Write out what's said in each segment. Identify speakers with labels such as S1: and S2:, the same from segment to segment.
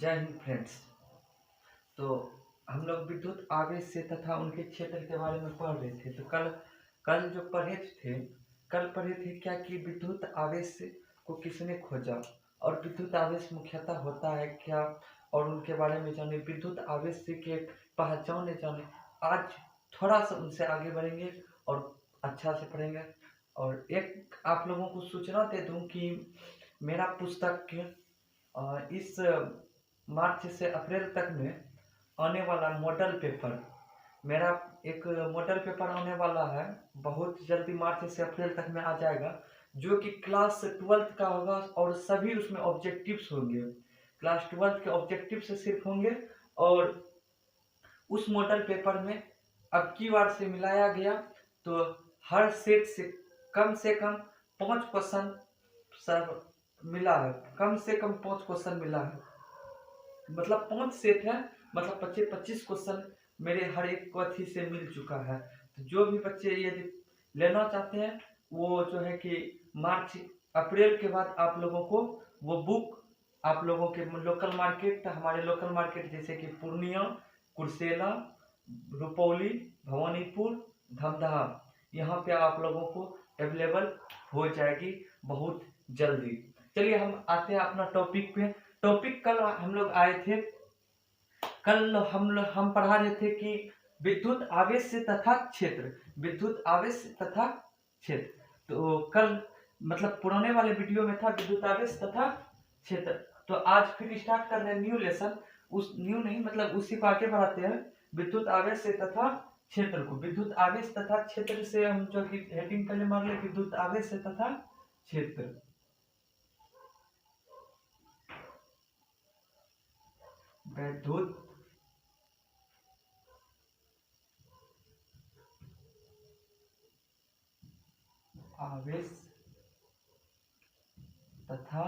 S1: जय हिंद फ्रेंड्स। तो हम लोग विद्युत आवेश से तथा उनके क्षेत्र के बारे में पढ़ रहे थे। तो कल जो पढ़े थे क्या कि विद्युत आवेश को किसने खोजा और विद्युत आवेश मुख्यतः होता है क्या, और उनके बारे में जाने, विद्युत आवेश के पहचान जाने। आज थोड़ा सा उनसे आगे बढ़ेंगे और अच्छा से पढ़ेंगे। और एक आप लोगों को सूचना दे दूं कि मेरा पुस्तक इस मार्च से अप्रैल तक में आने वाला मॉडल पेपर, मेरा एक मॉडल पेपर आने वाला है, बहुत जल्दी मार्च से अप्रैल तक में आ जाएगा, जो कि क्लास 12th का होगा और सभी उसमें ऑब्जेक्टिव्स होंगे। क्लास 12th के ऑब्जेक्टिव से सिर्फ होंगे। और उस मॉडल पेपर में अब की बार से मिलाया गया तो हर सेट से कम 5 क्वेश्चन सर मिला है। कम से कम 5 क्वेश्चन मिला है, मतलब 5 सेट है, मतलब 25 क्वेश्चन मेरे हर एक कथी से मिल चुका है। तो जो भी बच्चे यदि लेना चाहते हैं वो जो है कि मार्च अप्रैल के बाद आप लोगों को वो बुक आप लोगों के लोकल मार्केट, हमारे लोकल मार्केट जैसे कि पूर्णिया, कुर्सेला, रुपौली, भवानीपुर, धमदाहा, यहाँ पे आप लोगों को अवेलेबल हो जाएगी बहुत जल्दी। चलिए हम आते हैं अपना टॉपिक पे। टॉपिक कल हम लोग आए थे, कल हम पढ़ा रहे थे कि विद्युत आवेश तथा क्षेत्र, विद्युत आवेश तथा क्षेत्र। तो कल मतलब पुराने वाले वीडियो में था विद्युत आवेश तथा क्षेत्र। तो आज फिर स्टार्ट कर रहे हैं न्यू लेसन, उस न्यू नहीं मतलब उसी को आगे बढ़ाते हैं, विद्युत आवेश तथा क्षेत्र को। विद्युत आवेश तथा क्षेत्र से हम जो कि हेडिंग पहले मान ले, विद्युत आवेश तथा क्षेत्र। विद्युत आवेश तथा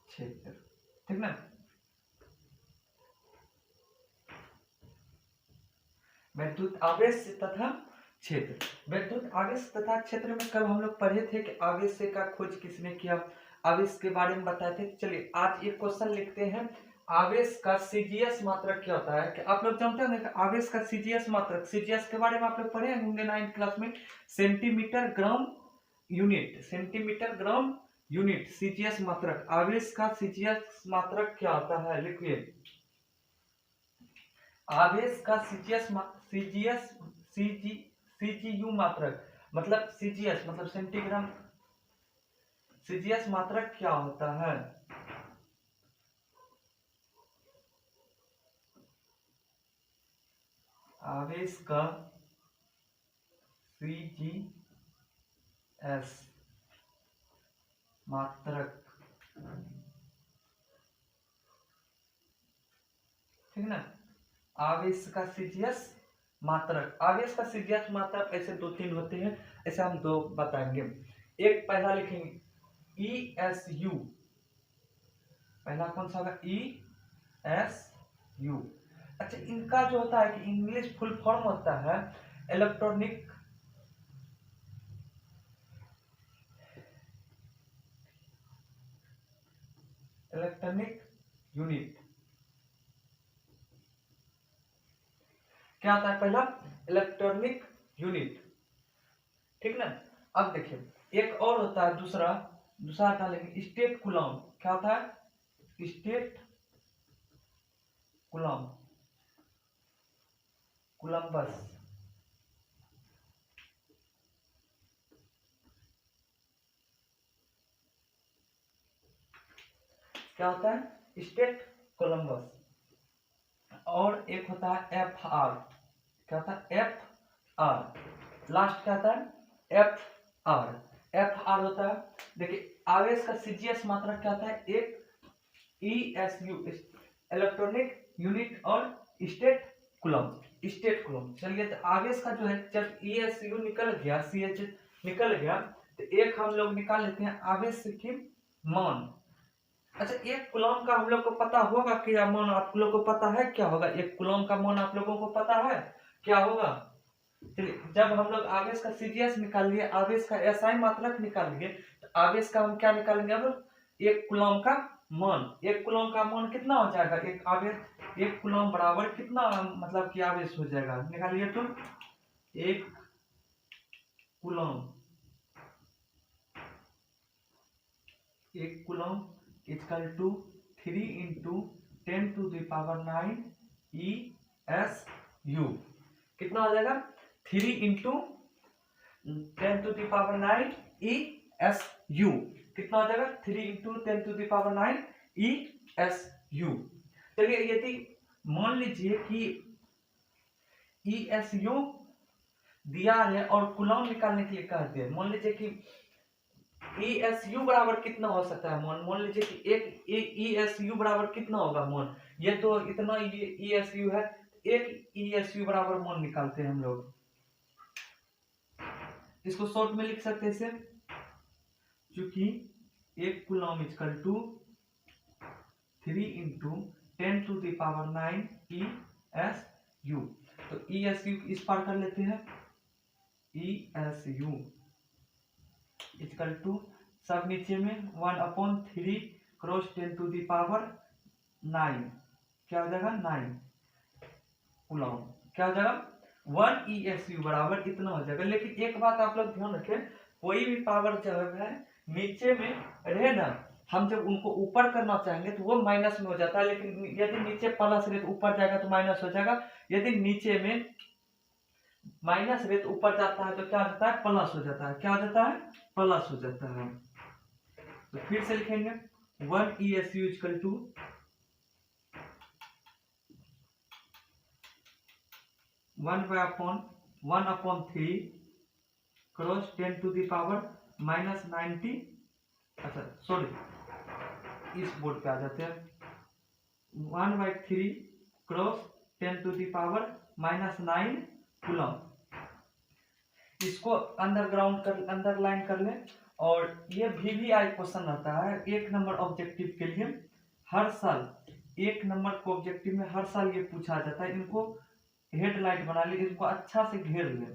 S1: क्षेत्र, ठीक ना। विद्युत आवेश तथा क्षेत्र, विद्युत आवेश तथा क्षेत्र में कल हम लोग पढ़े थे कि आवेश का खोज किसने किया, आवेश के बारे में बताए थे। चलिए आज एक क्वेश्चन लिखते हैं, आवेश का सीजीएस मात्रक क्या होता है। कि आप लोग जानते हैं कि आवेश का सीजीएस मात्रक, सीजीएस के बारे में आप लोग पढ़े होंगे 9th क्लास में, centimetre gram unit, centimetre gram unit CGS मात्रक। आवेश का सीजीएस मात्रक क्या होता है, लिखिए। आवेश का सीजीयू मात्रक मतलब सीजीएस मतलब सेंटीग्राम, सीजीएस मात्रक क्या होता है। आवेश का सीजीएस मात्रक, ठीक ना। आवेश का सीजीएस मात्रक, आवेश का सीजीएस मात्रक ऐसे 2-3 होते हैं, ऐसे हम 2 बताएंगे। एक पहला लिखेंगे ESU, पहला कौन सा होगा, ESU। अच्छा, इनका जो होता है कि इंग्लिश फुल फॉर्म होता है इलेक्ट्रॉनिक यूनिट। क्या होता है पहला, इलेक्ट्रॉनिक यूनिट, ठीक ना। अब देखिए एक और होता है दूसरा क्या लिखेंगे, स्टेट कूलम। क्या होता है, स्टेट कूलम, कोलंबस। क्या होता है, स्टेट कोलंबस। और एक होता है FR। क्या होता है, FR। लास्ट क्या होता है, FR। FR होता है, देखिए आवेश का सीजीएस मात्रक क्या होता है, एक ESU इलेक्ट्रॉनिक यूनिट और स्टेट कूलम, स्टेट कूलम। चलिए तो आवेश का जो है, जब ESU निकल गया, CH निकल गया, तो एक हम लोग निकाल लेते हैं आवेश की मान। अच्छा, एक कूलम का हम लोग को पता होगा क्या मान, आप लोग को पता है क्या होगा, एक कूलम का मान आप लोगों को पता है क्या होगा। चलिए जब हम लोग आवेश का सीजीएस निकाल लिए, आवेश का एसआई मात्रक निकाल लिए, तो आवेश का हम क्या निकालेंगे, अब एक कूलम का मान, एक कूलम का मान कितना हो जाएगा, एक आवेश, एक कूलम बराबर कितना मतलब कि आवेश हो जाएगा, निकालिए तो। एक कूलम, एक coulomb equal to 3 into 10⁹ ESU। कितना हो जाएगा, 3 इंटू 10⁹ ESU। कितना हो जाएगा, 3 इंटू 10⁹ ESU। चलिए यदि मान लीजिए कि ESU दिया है और कूलम निकालने के लिए कह दिया, मान लीजिए कि ESU बराबर कितना हो सकता है, मान लीजिए कि एक ESU बराबर कितना होगा मान, ये तो इतना ESU है, एक ESU बराबर मान निकालते हैं हम लोग। इसको शॉर्ट में लिख सकते हैं इसे, क्योंकि एक coulomb equal to 3 into 10⁹ ESU। तो ESU इस पार कर लेते हैं, ESU इक्वल टू सब नीचे में 1/3 क्रॉस 10⁹ क्या हो जाएगा, 9 कूलम। क्या हो जाएगा, 1 ESU बराबर इतना हो जाएगा। लेकिन एक बात आप लोग ध्यान रखें, कोई भी पावर जब है नीचे में रहे ना, हम जब उनको ऊपर करना चाहेंगे तो वो माइनस में हो जाता है, लेकिन यदि नीचे प्लस रहे तो ऊपर जाएगा तो माइनस हो जाएगा, यदि नीचे में माइनस रहे तो ऊपर जाता है तो क्या हो जाता है, प्लस हो जाता है। क्या हो जाता है, प्लस हो जाता है। तो फिर से लिखेंगे 1 ESU इक्वल टू 1/3 क्रॉस 10⁻90। अच्छा सॉरी, इस बोर्ड पे आ जाते हैं, 1/3 क्रॉस 10⁻9 कूलम। इसको अंडरलाइन कर ले। और ये VVI क्वेश्चन आता है 1 नंबर ऑब्जेक्टिव के लिए, हर साल 1 नंबर को ऑब्जेक्टिव में हर साल ये पूछा जाता है। इनको हेडलाइट बना ले, इनको अच्छा से घेर ले,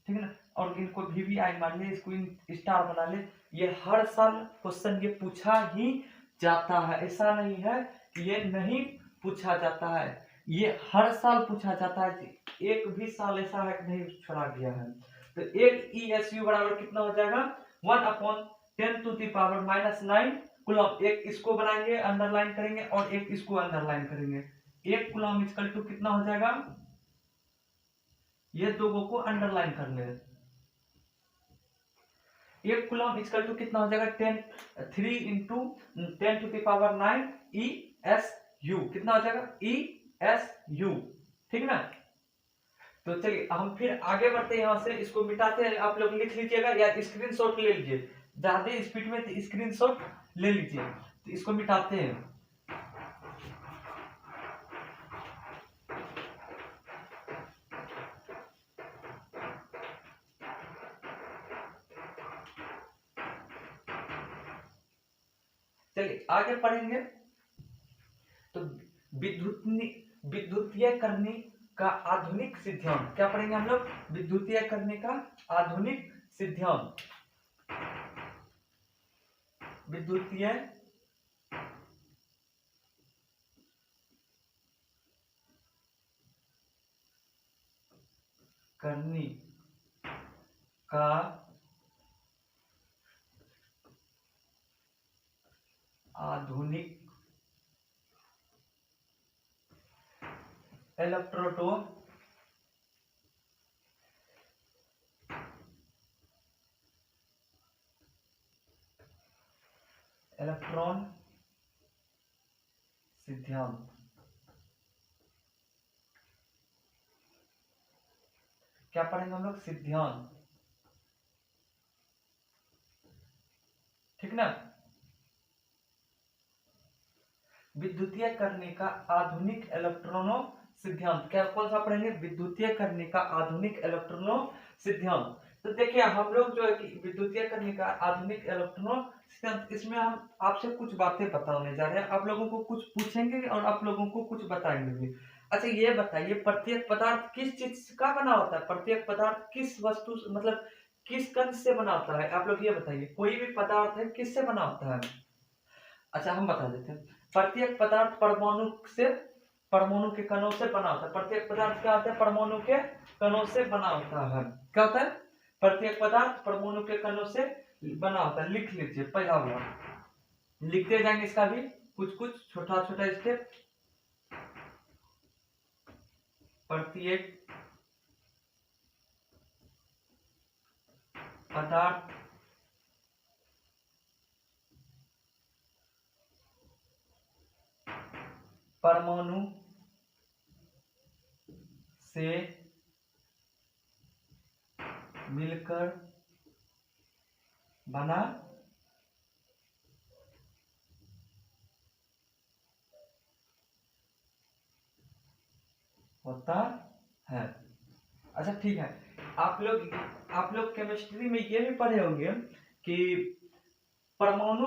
S1: ठीक है ना, और इनको VVI मान ले, इसको स्टार बना ले। ये हर साल क्वेश्चन ये पूछा ही जाता है, ऐसा नहीं है कि ये नहीं पूछा जाता है, ये हर साल पूछा जाता है। एक भी साल ऐसा है कि नहीं छोड़ा गया है। तो एक ESU बराबर कितना हो जाएगा, 1/10⁻9 कूलम। एक इसको बनाएंगे, अंडरलाइन करेंगे, और एक इसको अंडरलाइन करेंगे। एक कूलम इक्वल टू कितना हो जाएगा, ये दो को अंडरलाइन कर ले। एक कूलम इक्वल टू कितना हो जाएगा, 3 इंटू 10⁹9 ESU। कितना हो जाएगा, ESU, ठीक ना। तो चलिए हम फिर आगे बढ़ते हैं, यहां से इसको मिटाते हैं। आप लोग लिख लीजिएगा या स्क्रीनशॉट ले लीजिए, ज्यादा स्पीड में तो स्क्रीनशॉट ले लीजिए। तो इसको मिटाते हैं। चलिए आगे पढ़ेंगे। तो विद्युतीयकरण का आधुनिक सिद्धांत, क्या पढ़ेंगे हम लोग, विद्युतीयकरण का आधुनिक सिद्धांत। विद्युतीय करनी का आधुनिक इलेक्ट्रॉन सिद्धांत। क्या पढ़ेंगे हम लोग, सिद्धांत, ठीक ना। विद्युतीयकरण का आधुनिक इलेक्ट्रॉनों सिद्धांत, क्या कौन सा पढ़ेंगे, विद्युतीयकरण का आधुनिक इलेक्ट्रॉनों सिद्धांत। तो देखिए हम लोग जो है कि विद्युतीयकरण का आधुनिक इलेक्ट्रॉनों सिद्धांत, इसमें हम आपसे कुछ बातें बताने जा रहे हैं। आप लोगों को कुछ पूछेंगे और आप लोगों को कुछ बताएंगे भी। अच्छा ये बताइए, प्रत्येक पदार्थ किस चीज का बना होता है, प्रत्येक पदार्थ किस वस्तु मतलब किस कण से बना होता है, आप लोग ये बताइए। कोई भी पदार्थ है किससे बना होता है, अच्छा हम बता देते हैं। प्रत्येक पदार्थ परमाणु के कणों से बना होता है। प्रत्येक पदार्थ क्या होता है? परमाणु के कणों से बना होता है। क्या होता है? प्रत्येक पदार्थ परमाणु के कणों से बना होता है। लिख लीजिए पहला वाला, लिखते जाएंगे इसका भी कुछ कुछ छोटा छोटा स्टेप। प्रत्येक पदार्थ परमाणु से मिलकर बना होता है। अच्छा ठीक है, आप लोग केमिस्ट्री में ये भी पढ़े होंगे कि परमाणु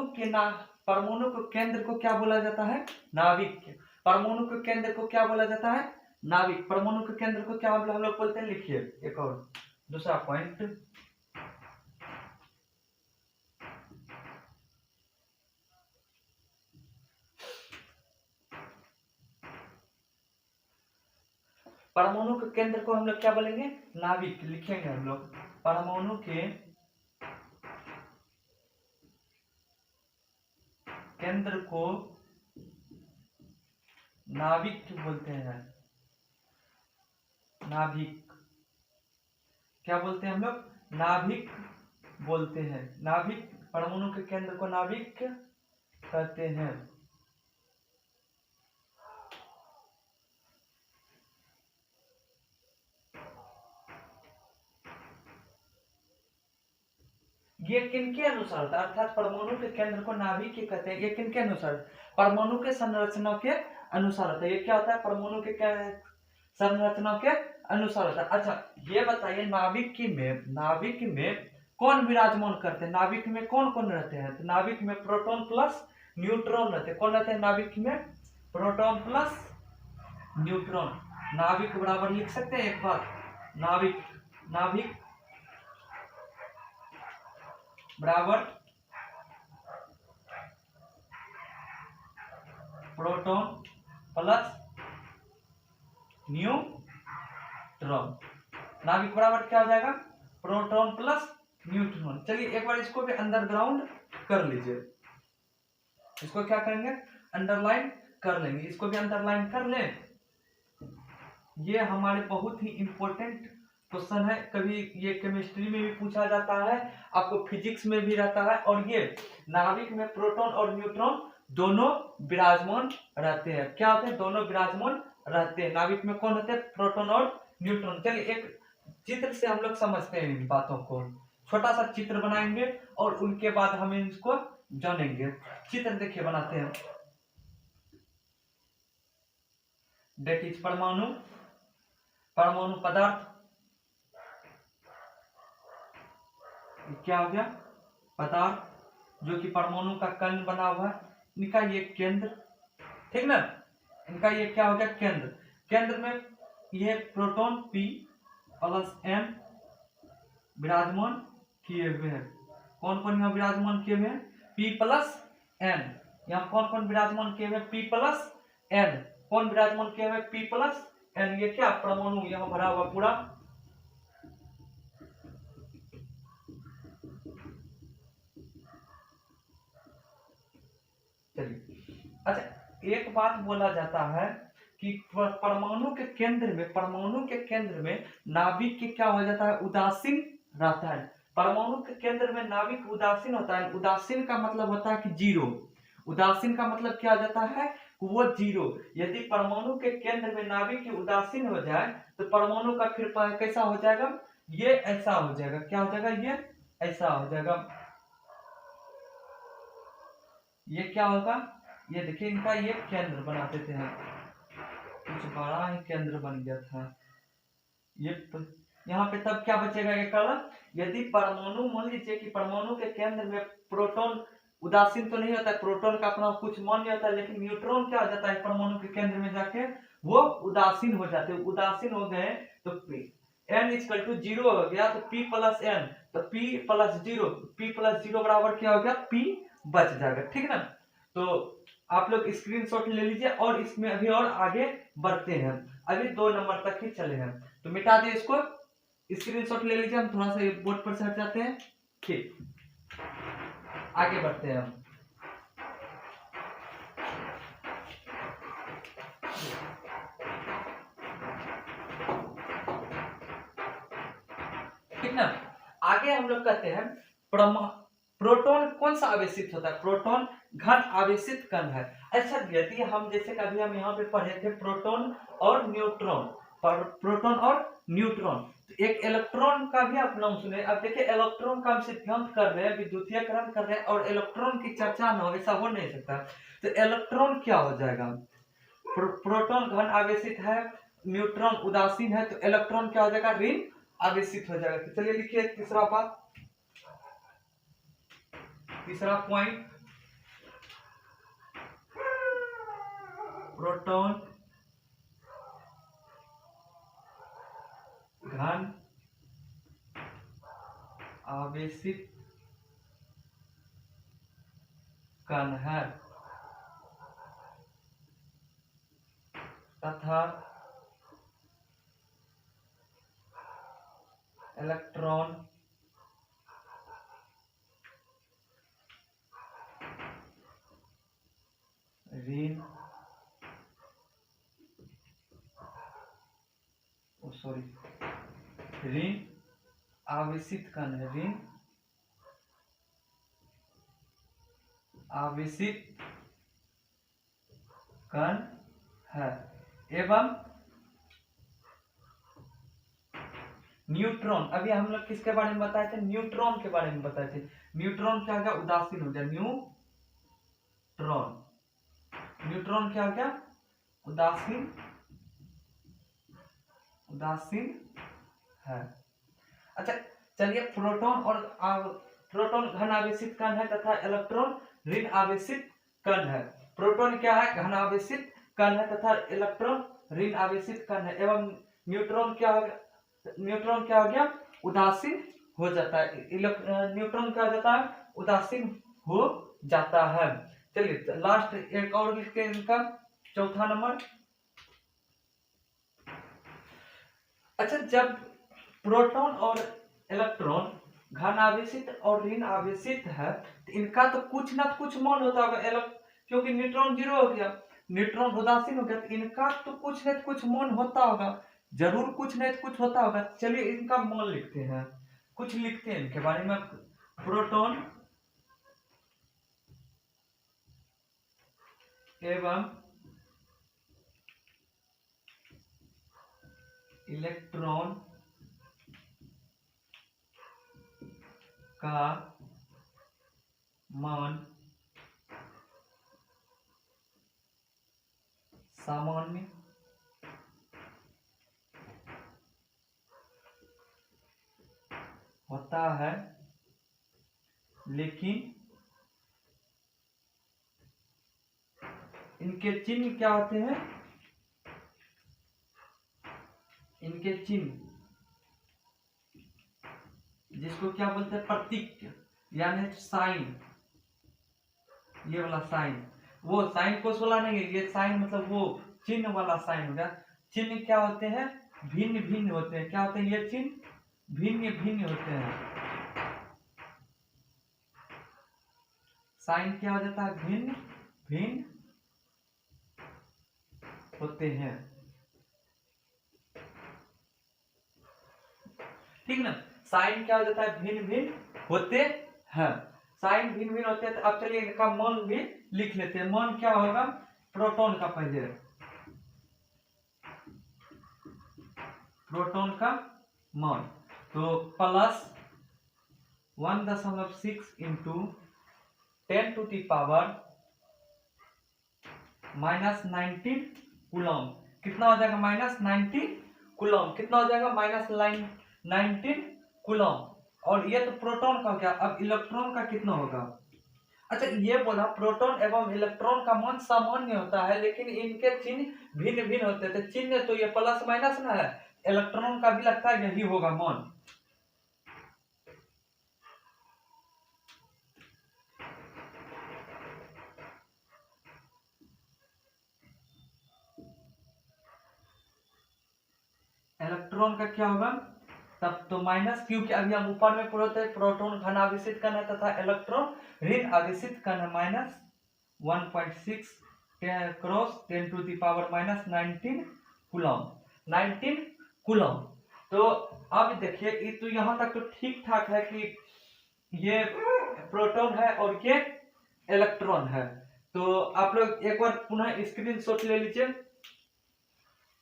S1: को केंद्र को क्या बोला जाता है? नाभिक। परमाणु के केंद्र को क्या बोला जाता है? नाभिक। परमाणु के केंद्र को क्या हम लोग बोलते हैं? लिखिए एक और दूसरा पॉइंट। परमाणु के केंद्र को हम लोग क्या बोलेंगे? नाभिक। लिखेंगे हम लोग परमाणु के केंद्र को नाभिक बोलते हैं। नाभिक क्या बोलते हैं हम लोग? नाभिक बोलते हैं। नाभिक, परमाणु के केंद्र को नाभिक कहते हैं। ये किनके अनुसार था? अर्थात परमाणु के केंद्र को नाभिक ही कहते हैं। ये किनके अनुसार? परमाणु के संरचना के अनुसार होता है। ये क्या होता है? परमाणु के संरचना के अनुसार होता है। अच्छा ये बताइए, नाभिक में कौन विराजमान करते हैं? नाभिक में कौन कौन रहते हैं? तो नाभिक में प्रोटॉन प्लस न्यूट्रॉन रहते हैं। कौन रहते हैं नाभिक में? Proton plus neutron. नाभिक बराबर लिख सकते हैं एक बार, नाभिक बराबर प्रोटॉन प्लस न्यूट्रॉन। नाभिक बराबर क्या हो जाएगा? Proton plus neutron. चलिए एक बार इसको भी अंडरग्राउंड कर लीजिए। इसको क्या करेंगे? अंडरलाइन कर लेंगे। इसको भी अंडरलाइन कर लें। ये हमारे बहुत ही इंपॉर्टेंट क्वेश्चन है। कभी ये केमिस्ट्री में भी पूछा जाता है, आपको फिजिक्स में भी रहता है। और ये नाभिक में प्रोटॉन और न्यूट्रॉन दोनों विराजमान रहते हैं। क्या होते हैं? दोनों विराजमान रहते हैं। नाभिक में कौन होते हैं? प्रोटॉन और न्यूट्रॉन। चलिए एक चित्र से हम लोग समझते हैं इन बातों को। छोटा सा चित्र बनाएंगे और उनके बाद हम इसको जानेंगे। चित्र देखिए बनाते हैं। दैट इज परमाणु पदार्थ। क्या हो गया? पदार्थ जो कि परमाणु का कण बना हुआ है। इनका ये केंद्र, ठीक ना? इनका ये क्या हो गया? केंद्र। केंद्र में ये प्रोटॉन P प्लस N विराजमान किए हुए हैं। कौन कौन यहाँ विराजमान किए हुए हैं? P plus N। यहाँ कौन कौन विराजमान किए हुए हैं? P plus N। कौन विराजमान किए हुए? P plus N। ये क्या? परमाणु यहाँ भरा हुआ पूरा। चलिए अच्छा, एक बात बोला जाता है कि परमाणु के केंद्र में नाभिक के क्या हो जाता है? उदासीन रहता है। परमाणु के केंद्र में नाभिक उदासीन होता है। उदासीन का मतलब होता है कि जीरो। उदासीन का मतलब क्या हो जाता है? वो जीरो। यदि परमाणु के केंद्र में नाभिक उदासीन हो जाए तो परमाणु का फिर कैसा हो जाएगा? ये ऐसा हो जाएगा। क्या हो जाएगा? ये ऐसा हो जाएगा। ये क्या होगा? ये देखिए इनका ये केंद्र बना देते हैं। कुछ बड़ा ही केंद्र बन गया था ये। यहाँ पे तब क्या बचेगा? ये कलम। यदि परमाणु, मान लीजिए कि परमाणु के केंद्र में प्रोटॉन उदासीन तो नहीं होता है, प्रोटॉन का अपना कुछ मन नहीं होता है, लेकिन न्यूट्रॉन क्या हो जाता है? परमाणु के केंद्र में जाके वो उदासीन हो जाते हैं। उदासीन हो गए तो n इक्वल टू 0 हो गया, तो P प्लस N, तो P प्लस 0 बराबर क्या हो गया? P बच जाएगा। ठीक ना? तो आप लोग स्क्रीनशॉट ले लीजिए और इसमें अभी और आगे बढ़ते हैं, अभी 2 नंबर तक ही चले हैं। तो मिटा दिए इसको, स्क्रीनशॉट ले लीजिए। हम थोड़ा सा बोर्ड पर से हट जाते हैं, ठीक, आगे बढ़ते हैं हम। ठीक ना, आगे हम लोग कहते हैं प्रोटॉन कौन सा आवेशित होता है? प्रोटॉन घन आवेशित कण है। अच्छा, यदि हम जैसे कभी हम यहाँ पे पढ़े थे प्रोटॉन और न्यूट्रॉन, प्रोटॉन और न्यूट्रॉन, तो एक इलेक्ट्रॉन का भी आप नाम सुने। अब देखिए इलेक्ट्रॉन का हम सिद्धांत कर रहे हैं, विद्युतीयकरण कर रहे हैं, और इलेक्ट्रॉन की चर्चा ना हो, ऐसा हो नहीं सकता। तो इलेक्ट्रॉन क्या हो जाएगा? प्रोटॉन घन आवेशित है, न्यूट्रॉन उदासीन है, तो इलेक्ट्रॉन क्या हो जाएगा? ऋण आवेशित हो जाएगा। तो चलिए लिखिए तीसरा बात, तीसरा पॉइंट, प्रोटॉन घन आवेशित कण है तथा इलेक्ट्रॉन ऋण ऋण आवेशित कण है, ऋण आवेशित कण है। एवं न्यूट्रॉन, अभी हम लोग किसके बारे में बताए थे? न्यूट्रॉन के बारे में बताए थे। न्यूट्रॉन क्या हो गया? उदासीन हो गया, न्यूट्रॉन, न्यूट्रॉन क्या हो गया? उदासीन, उदासीन है। अच्छा चलिए, प्रोटॉन और प्रोटॉन घन आवेशित कण है तथा इलेक्ट्रॉन ऋण आवेशित कण है। प्रोटॉन क्या है? घन आवेशित कण है तथा इलेक्ट्रॉन ऋण आवेशित कण है। एवं न्यूट्रॉन क्या हो गया? न्यूट्रॉन क्या हो गया? उदासीन हो जाता है। न्यूट्रॉन क्या हो जाता है? उदासीन हो जाता है। चलिए लास्ट एक और लिखते हैं इनका, चौथा नंबर। अच्छा, जब प्रोटॉन और इलेक्ट्रॉन घन आवेशित और ऋण आवेशित है, तो इनका तो कुछ ना कुछ मान होता होगा, क्योंकि न्यूट्रॉन जीरो हो गया, न्यूट्रॉन उदासीन हो गया, तो इनका तो कुछ न कुछ मान होता होगा, जरूर कुछ न कुछ होता होगा। चलिए इनका मान लिखते हैं, कुछ लिखते हैं इनके बारे में। प्रोटॉन एवं इलेक्ट्रॉन का मान सामान्य होता है, लेकिन इनके चिन्ह क्या होते हैं? इनके चिन्ह, जिसको क्या बोलते हैं? प्रतीक, यानी साइन, ये वाला साइन, वो साइन कोस वाला नहीं है, ये साइन मतलब वो चिन्ह वाला साइन हो गया। चिन्ह क्या होते हैं? भिन्न भिन्न होते हैं। क्या होते हैं ये चिन्ह? भिन्न भिन्न होते हैं। साइन क्या हो जाता है? भिन्न भिन्न होते हैं, ठीक ना। साइन क्या हो जाता है? भिन्न भिन्न होते हैं, साइन भिन्न भिन्न होते हैं। तो अब चलिए इनका मान भी लिख लेते हैं। मान क्या होगा? प्रोटॉन का पहले, प्रोटॉन का मान तो +1.6 इंटू 10⁻⁻19 कूलम। कितना हो जाएगा? -19 कूलम। कितना हो जाएगा? -19 कूलम। और ये तो प्रोटॉन का क्या? अब इलेक्ट्रॉन का कितना होगा? अच्छा, ये बोला प्रोटॉन एवं इलेक्ट्रॉन का मान सामान्य होता है, लेकिन इनके चिन्ह भिन्न भिन्न होते हैं। तो चिन्ह तो ये प्लस माइनस ना है, इलेक्ट्रॉन का भी लगता है यही होगा मान। इलेक्ट्रॉन का क्या होगा तब तो माइनस, क्योंकि अभी हम ऊपर में पढ़ते हैं प्रोटॉन घन आवेशित कण है तथा इलेक्ट्रॉन ऋण आवेशित कण है, minus 1.6 cross 10 to the power minus 19 coulomb, 19 coulomb. तो अब देखिए तो यहाँ तक तो ठीक ठाक है कि ये प्रोटॉन है और ये इलेक्ट्रॉन है। तो आप लोग एक बार पुनः स्क्रीनशॉट ले लीजिए।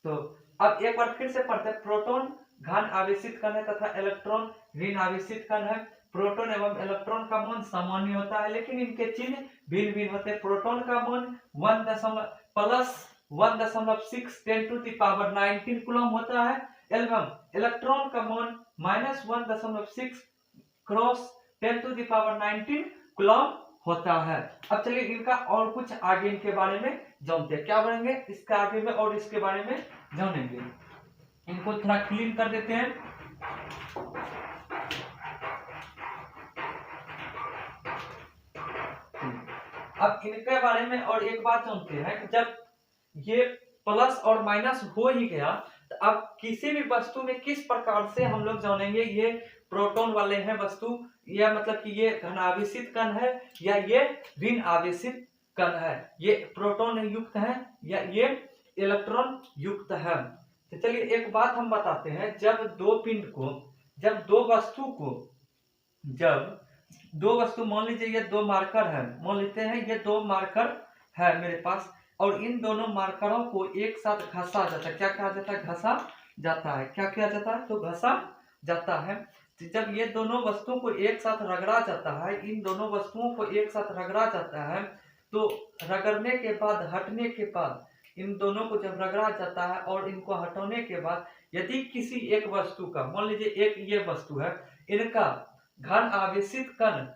S1: तो अब एक बार फिर से पढ़ते हैं, प्रोटॉन घन आवेशित कण है तथा इलेक्ट्रॉन ऋण आवेशित कण है। प्रोटॉन एवं इलेक्ट्रॉन का मान सामान्य होता है, लेकिन इनके चिन्ह भिन्न भिन्न होते हैं। प्रोटॉन का मान 1.6 10 टू द पावर 19 कूलम होता है एवं इलेक्ट्रॉन का मान -1.6 cross 10 to the power 19 coulomb होता है। अब चलिए इनका और कुछ आगे इनके बारे में जानते हैं, क्या बढ़ेंगे इसके आगे में और इसके बारे में जानेंगे। इनको थोड़ा क्लीन कर देते हैं। अब इनके बारे में और एक बात जानते हैं कि जब ये प्लस और माइनस हो ही गया तो अब किसी भी वस्तु में किस प्रकार से हम लोग जानेंगे ये प्रोटॉन वाले हैं वस्तु, या मतलब कि ये धन आवेशित कण है या ये ऋण आवेशित कण है, ये प्रोटॉन युक्त है या ये इलेक्ट्रॉन युक्त है। तो चलिए एक बात हम बताते हैं, जब दो पिंड को, जब दो वस्तु मान लीजिए ये दो मार्कर है, मान लेते हैं ये दो मार्कर है मेरे पास, और इन दोनों मार्करों को एक साथ घसा जाता है। क्या कहा जाता है? घसा जाता है। क्या किया जाता है? तो घसा जाता है। तो जब ये दोनों वस्तुओं को एक साथ रगड़ा जाता है, इन दोनों वस्तुओं को एक साथ रगड़ा जाता है, तो रगड़ने के बाद, हटने के बाद, इन दोनों को जब रगड़ा जाता है और इनको हटाने के बाद यदि किसी एक वस्तु का, मान लीजिए एक ये वस्तु है, इनका घन आवेशित कण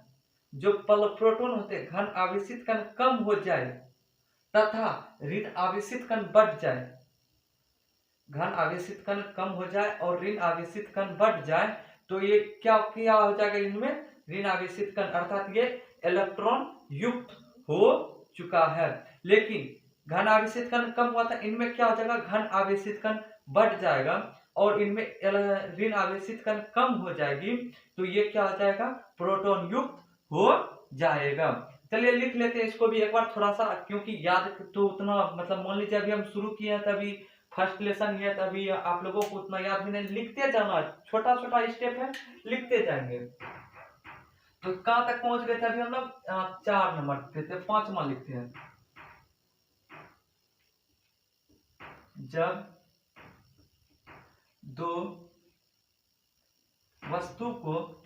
S1: जो प्रोटॉन होते हैं, घन आवेशित कण कम हो जाए तथा ऋण आवेशित कण बढ़ जाए, घन आवेशित कण कम हो जाए और ऋण आवेशित कण बढ़ जाए, तो ये क्या हो जाएगा? इनमें ऋण आवेशित कण, अर्थात ये इलेक्ट्रॉन युक्त हो चुका है। लेकिन घन आवेशित कण कम हुआ था, इनमें क्या हो जाएगा? घन आवेशित कण बढ़ जाएगा और इनमें ऋण आवेशित कण कम हो जाएगी, तो ये क्या हो जाएगा? प्रोटॉन युक्त हो जाएगा। चलिए लिख लेते हैं इसको भी एक बार थोड़ा सा, क्योंकि याद तो उतना, मतलब मान लीजिए अभी हम शुरू किए हैं तभी फर्स्ट लेसन है, तभी आप लोगों को उतना याद भी नहीं, लिखते जाना, छोटा छोटा स्टेप है, लिखते जाएंगे। तो कहां तक पहुंच गए थे अभी हम लोग? 4 नंबर पे थे, 5वां लिखते हैं। जब दो वस्तु को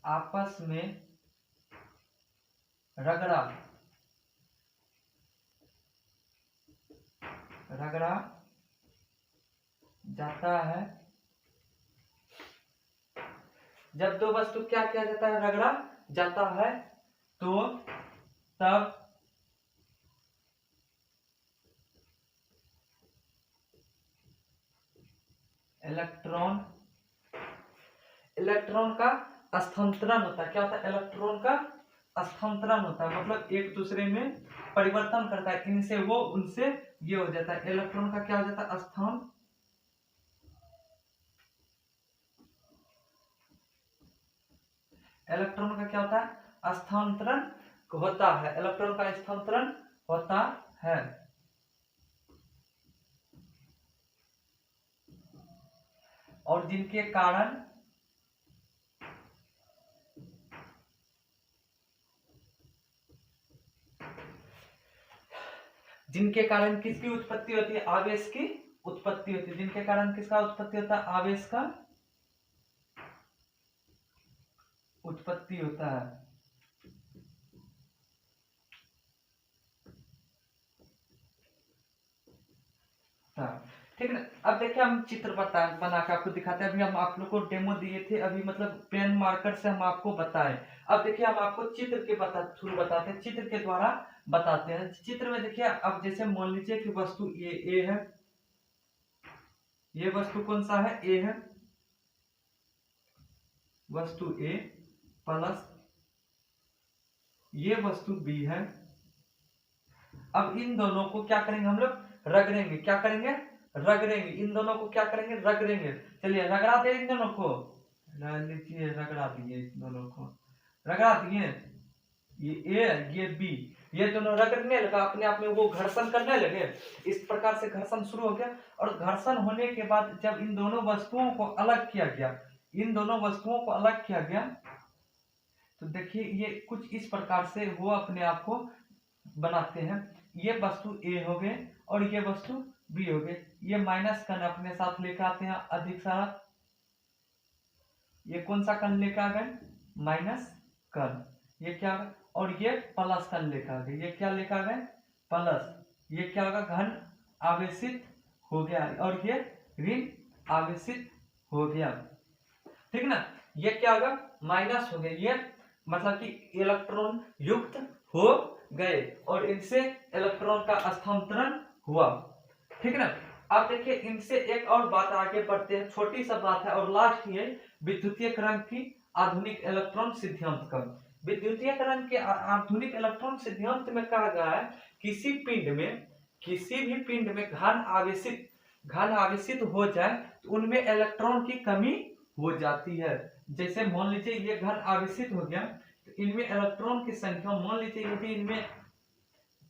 S1: आपस में रगड़ा जाता है, जब दो वस्तु क्या किया जाता है? रगड़ा जाता है, तो तब इलेक्ट्रॉन का स्थानांतरण होता है। क्या होता है? इलेक्ट्रॉन का स्थानांतरण होता है, मतलब एक दूसरे में परिवर्तन करता है, इनसे वो उनसे ये हो जाता है। इलेक्ट्रॉन का क्या हो जाता है? इलेक्ट्रॉन का क्या होता है? स्थानांतरण होता है, इलेक्ट्रॉन का स्थानांतरण होता है। और जिनके कारण किसकी उत्पत्ति होती है? आवेश की उत्पत्ति होती है। जिनके कारण किसका उत्पत्ति होता है? आवेश का उत्पत्ति होता है। ठीक है ना? अब देखिए हम चित्र बना के आपको दिखाते हैं। अभी हम आप लोग को डेमो दिए थे, अभी मतलब पेन मार्कर से हम आपको बताएं। अब देखिए हम आपको चित्र के थ्रू बताते हैं, चित्र के द्वारा बताते हैं। चित्र में देखिए, अब जैसे मान लीजिए कि वस्तु ए है, ये वस्तु कौन सा है? ए है, वस्तु ए प्लस ये वस्तु बी है। अब इन दोनों को क्या करेंगे हम लोग, रगड़ेंगे। क्या करेंगे, रगड़ेंगे। इन दोनों को क्या करेंगे, रगड़ेंगे। चलिए रगड़ा दे इन दोनों को, लीजिए रगड़ा दिए इन दोनों को, रगड़ा दिए। ये ए ये बी, ये दोनों रगड़ने लगा, अपने आप में वो घर्षण करने लगे। इस प्रकार से घर्षण शुरू हो गया। और घर्षण होने के बाद जब इन दोनों वस्तुओं को अलग किया गया, इन दोनों वस्तुओं को अलग किया गया, तो देखिए ये कुछ इस प्रकार से वो अपने आप को बनाते हैं। ये वस्तु ए हो गए और ये वस्तु बी हो गए। ये माइनस कण अपने साथ लेकर आते हैं अधिक सारा। ये कौन सा कण लेकर आ गए, माइनस कण। ये क्या, और ये प्लस कण लेकर आ गए। ये क्या लेकर आ गए, प्लस। ये क्या होगा, घन आवेशित हो गया, और ये ऋण आवेशित हो गया। ठीक ना, ये क्या होगा, माइनस हो गया। ये मतलब कि इलेक्ट्रॉन युक्त हो गए और इनसे इलेक्ट्रॉन का स्थानांतरण हुआ। ठीक ना। अब देखिए इनसे एक और बात आगे बढ़ते हैं, छोटी सा बात है और लास्ट ये विद्युतीयकरण की आधुनिक इलेक्ट्रॉन सिद्धांत का। विद्युतीयकरण के आधुनिक इलेक्ट्रॉन सिद्धांत में कहा गया है किसी भी पिंड में घन आवेशित हो जाए तो उनमें इलेक्ट्रॉन की कमी हो जाती है। जैसे मान लीजिए ये घन आवेशित हो गया तो इनमें इलेक्ट्रॉन की संख्या, मान लीजिए यदि इनमें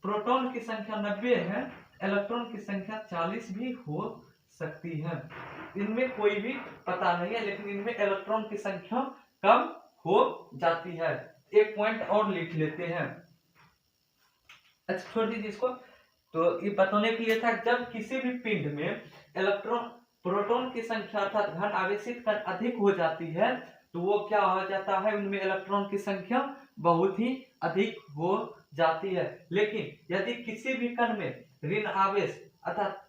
S1: प्रोटॉन की संख्या 90 है, इलेक्ट्रॉन की संख्या 40 भी हो सकती है। इनमें कोई भी पता नहीं है, लेकिन इनमें इलेक्ट्रॉन की संख्या कम हो जाती है। एक पॉइंट और लिख लेते हैं। अच्छा छोड़ दीजिए इसको। तो ये बताने के लिए था, जब किसी भी पिंड में प्रोटॉन की संख्या अर्थात घन आवेशित कण अधिक हो जाती है तो वो क्या हो जाता है, उनमें इलेक्ट्रॉन की संख्या बहुत ही अधिक हो जाती है। लेकिन यदि किसी भी कण में ऋण आवेश अर्थात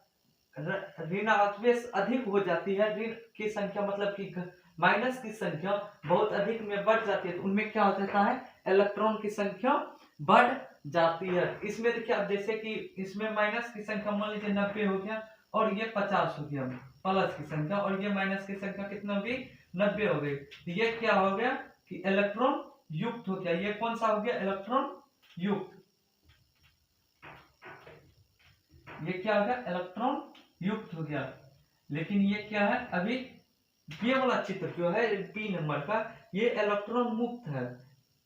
S1: ऋण आवेश अधिक हो जाती है, ऋण की संख्या मतलब कि माइनस की संख्या बहुत अधिक में बढ़ जाती है, तो उनमें क्या हो जाता है, इलेक्ट्रॉन की संख्या बढ़ जाती है। इसमें देखिए अब जैसे कि इसमें माइनस की संख्या मान लीजिए 90 हो गया और ये 50 हो गया प्लस की संख्या, और ये माइनस की संख्या कितना होगी, 90 हो गई। तो ये क्या हो गया कि इलेक्ट्रॉन युक्त हो गया। ये कौन सा हो गया, इलेक्ट्रॉन युक्त। ये क्या हो गया, इलेक्ट्रॉन युक्त हो गया। लेकिन ये क्या है, अभी ये वाला चित्र जो है बी नंबर का, ये इलेक्ट्रॉन मुक्त है।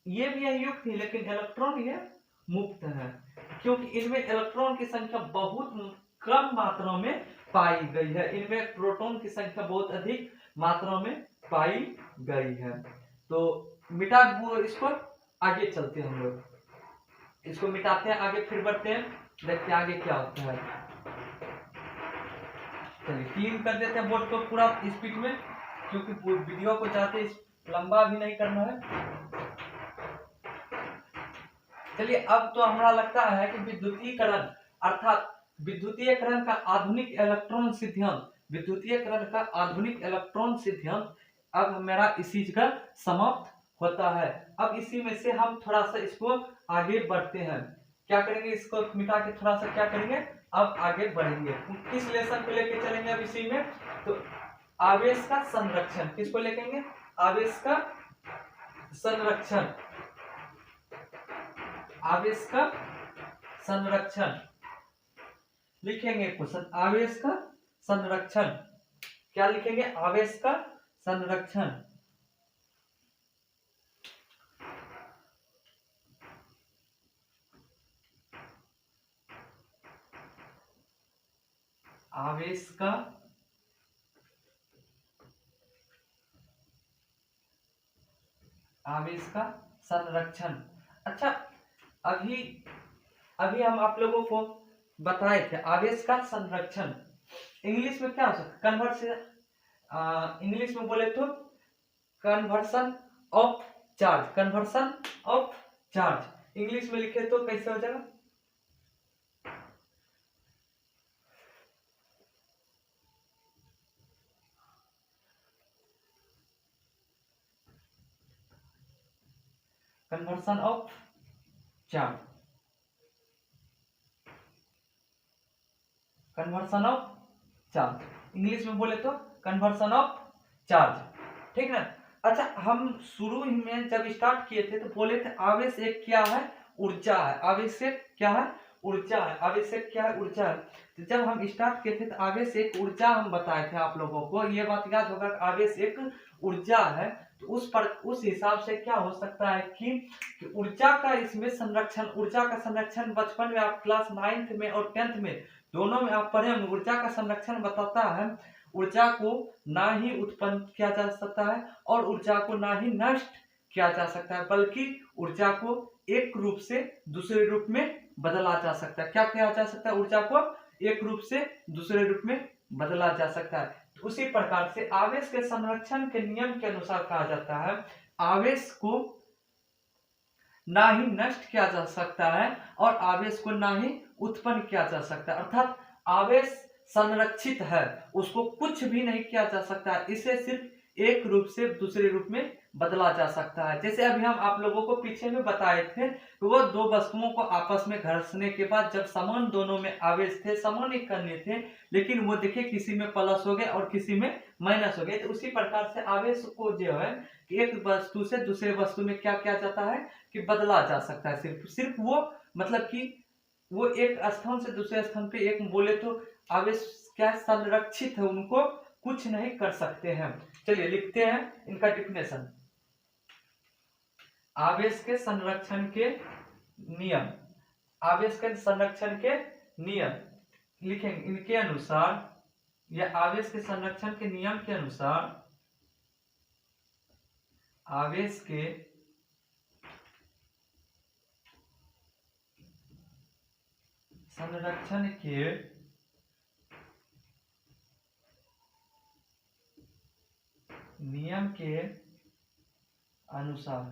S1: ये भी है युक्त ही, लेकिन इलेक्ट्रॉन ये मुक्त है, क्योंकि इनमें इलेक्ट्रॉन की संख्या बहुत कम मात्रा में पाई गई है। इनमें प्रोटॉन की संख्या बहुत अधिक मात्रा में पाई गई है। तो मिटा वो इसको, आगे चलते हैं हम लोग, इसको मिटाते हैं, आगे फिर बढ़ते हैं, देखते हैं आगे क्या होता है। चलिए 3 कर देते हैं बोर्ड को पूरा स्पीड में, क्योंकि वीडियो को चाहते लंबा भी नहीं करना है। चलिए अब तो हमारा लगता है कि विद्युतीकरण अर्थात विद्युतीकरण का आधुनिक इलेक्ट्रॉन सिद्धांत, विद्युतीकरण का आधुनिक इलेक्ट्रॉन सिद्धांत अब मेरा इसी जगह समाप्त होता है। अब इसी में से हम थोड़ा सा इसको आगे बढ़ते हैं। क्या करेंगे, इसको मिटा के थोड़ा सा क्या करेंगे, अब आगे बढ़ेंगे। किस लेसन को लेके चलेंगे अब इसी में, तो आवेश का संरक्षण। किसको लेकेंगे, आवेश का संरक्षण। आवेश का संरक्षण लिखेंगे क्वेश्चन, आवेश का संरक्षण। क्या लिखेंगे, आवेश का संरक्षण। आवेश का संरक्षण। अच्छा अभी हम आप लोगों को बताए थे आवेश का संरक्षण इंग्लिश में क्या हो सकता है, कन्वर्सन। इंग्लिश में बोले तो conversion of charge, conversion of charge. English में लिखे तो कैसे हो जाएगा, conversion of charge, conversion of charge. English में बोले तो कन्वर्सन ऑफ चार्ज। ठीक ना। अच्छा, हम शुरू ही में जब स्टार्ट किए थे तो बोले थे आवेश एक क्या है, ऊर्जा है। आवेश एक क्या है, ऊर्जा है। आवेश एक क्या है, ऊर्जा है। तो जब हम स्टार्ट किए थे तो आवेश एक ऊर्जा हम बताए थे आप लोगों को, ये बात याद होगा कि आवेश एक ऊर्जा है। तो उस हिसाब से क्या हो सकता है कि ऊर्जा का इसमें संरक्षण, ऊर्जा का संरक्षण बचपन में आप क्लास 9th में और 10th में दोनों में आप पढ़े होंगे। ऊर्जा का संरक्षण बताता है ऊर्जा को ना ही उत्पन्न किया जा सकता है और ऊर्जा को ना ही नष्ट किया जा सकता है, बल्कि ऊर्जा को एक रूप से दूसरे रूप में बदला जा सकता है। क्या किया जा सकता है, ऊर्जा को एक रूप से दूसरे रूप में बदला जा सकता है। तो उसी प्रकार से आवेश के संरक्षण के नियम के अनुसार कहा जाता है आवेश को ना ही नष्ट किया जा सकता है और आवेश को ना ही उत्पन्न किया जा सकता है। अर्थात आवेश संरक्षित है, उसको कुछ भी नहीं किया जा सकता है, इसे सिर्फ एक रूप से दूसरे रूप में बदला जा सकता है। जैसे अभी हम आप लोगों को पीछे में बताए थे कि वो दो वस्तुओं को आपस में घर्षने के बाद जब समान दोनों में आवेश थे, समान ही करने थे, लेकिन वो देखिए किसी में प्लस हो गए और किसी में माइनस हो गए। तो उसी प्रकार से आवेश को जो है एक वस्तु से दूसरे वस्तु में क्या किया जाता है कि बदला जा सकता है। सिर्फ सिर्फ वो मतलब कि वो एक स्थान से दूसरे स्थान पे एक बोले तो आवेश क्या संरक्षित है, उनको कुछ नहीं कर सकते हैं। चलिए लिखते हैं इनका डिफिनेशन। आवेश के संरक्षण के नियम, आवेश के संरक्षण के नियम लिखेंगे। इनके अनुसार या आवेश के संरक्षण के नियम के अनुसार आवेश के संरक्षण के नियम के अनुसार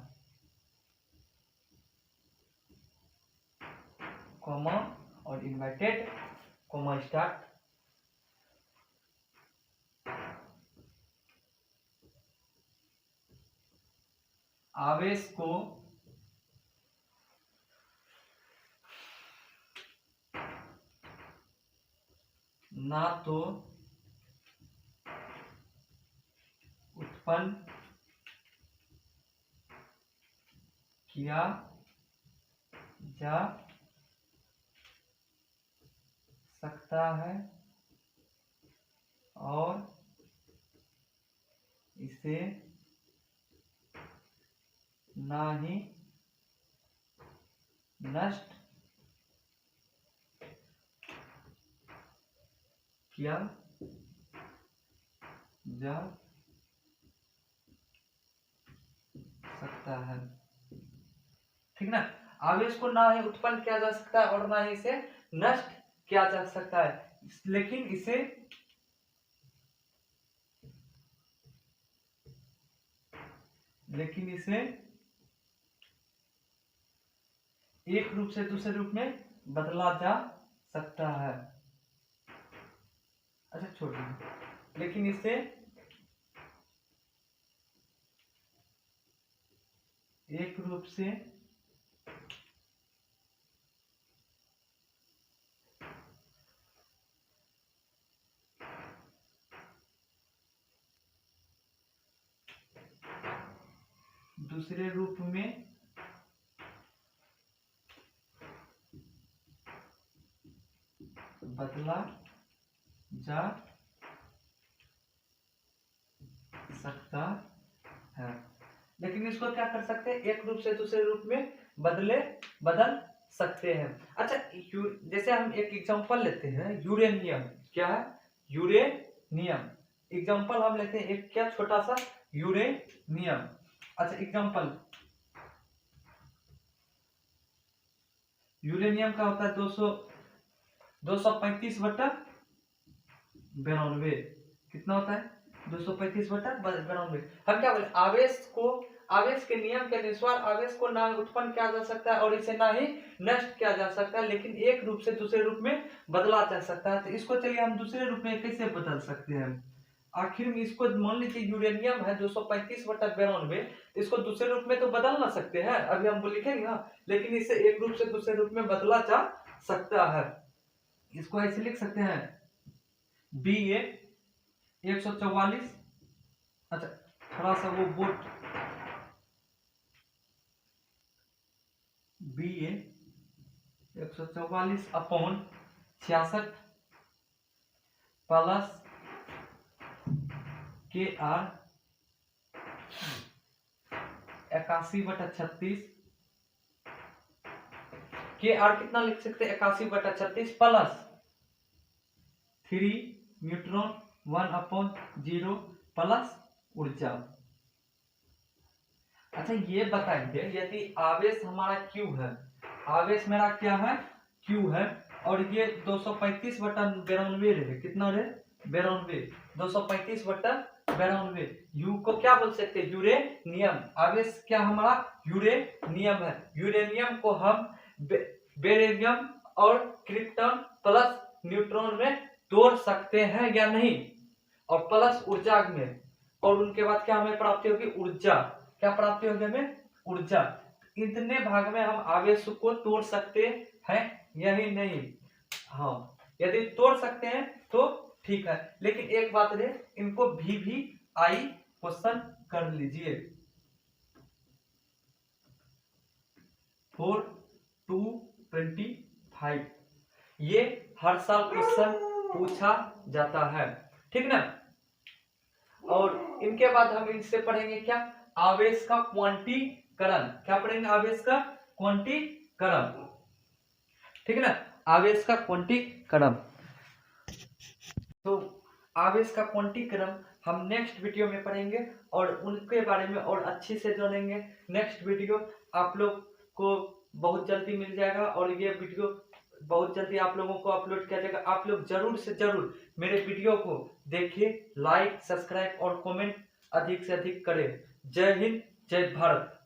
S1: कॉमा और इन्वर्टेड कॉमा स्टार्ट आवेश को ना तो उत्पन्न किया जा सकता है और इसे ना ही नष्ट किया जा सकता है। ठीक ना, आवेश को ना ही उत्पन्न किया जा सकता है और ना ही इसे नष्ट किया जा सकता है, लेकिन इसे एक रूप से दूसरे रूप में बदला जा सकता है। अच्छा छोड़िए, लेकिन इसे एक रूप से दूसरे रूप में बदला जा सकता है। लेकिन इसको क्या कर सकते हैं, एक रूप से दूसरे रूप में बदल सकते हैं। अच्छा, जैसे हम एक एग्जांपल लेते हैं, यूरेनियम। क्या है, यूरेनियम। एग्जांपल हम लेते हैं एक क्या छोटा सा यूरेनियम। अच्छा एग्जांपल, यूरेनियम का होता है 235/92। कितना होता है, 235/92। हम क्या बोले, आवेश के नियम के अनुसार आवेश को ना उत्पन्न किया जा सकता है और इसे ना ही नष्ट किया जा सकता है, लेकिन एक रूप से दूसरे रूप में बदला जा सकता है। तो इसको चलिए हम दूसरे रूप में कैसे बदल सकते हैं। आखिर में इसको मान लीजिए यूरेनियम है 235/92, इसको दूसरे रूप में तो बदल ना सकते हैं, अभी हम लिखेंगे ना, लेकिन इसे एक रूप से दूसरे रूप में बदला जा सकता है। इसको ऐसे लिख सकते हैं Ba 144। अच्छा थोड़ा सा वो boat BA 144/66 plus KR 81/36। KR कितना लिख सकते हैं? 81/36 प्लस 3 न्यूट्रॉन 1/0 प्लस ऊर्जा। अच्छा ये बताइए, यदि आवेश हमारा Q है, आवेश मेरा क्या है? Q है, और ये 235/92 है। कितना है? 92। 235/92। U को क्या बोल सकते हैं? यूरेनियम। आवेश क्या हमारा? यूरेनियम है। यूरेनियम को हम बेरिलियम और क्रिप्टन प्लस न्यूट्रॉन में तोड़ सकते हैं या नहीं? और प्लस ऊर्जा में, और उनके बाद क्या हमें प्राप्ति होगी? ऊर्जा। क्या प्राप्ति होगी हमें? ऊर्जा। इतने भाग में हम आवेश को तोड़ सकते हैं यही नहीं? हाँ, यदि तोड़ सकते हैं तो ठीक है, लेकिन एक बात है, इनको भी आई क्वेश्चन कर लीजिए। 4/2/25 ये हर साल क्वेश्चन पूछा जाता है, ठीक ना? और इनके बाद हम इनसे पढ़ेंगे क्या? आवेश का क्वांटीकरण। क्या पढ़ेंगे? आवेश का क्वांटीकरण, ठीक है ना? आवेश का क्वांटीकरण। तो आवेश का क्वांटीकरण हम नेक्स्ट वीडियो में पढ़ेंगे और उनके बारे में और अच्छे से जानेंगे। नेक्स्ट वीडियो आप लोग को बहुत जल्दी मिल जाएगा, और ये वीडियो बहुत जल्दी आप लोगों को अपलोड किया जाएगा। आप लोग जरूर से जरूर मेरे वीडियो को देखिए, लाइक, सब्सक्राइब और कमेंट अधिक से अधिक करें। जय हिंद, जय भारत।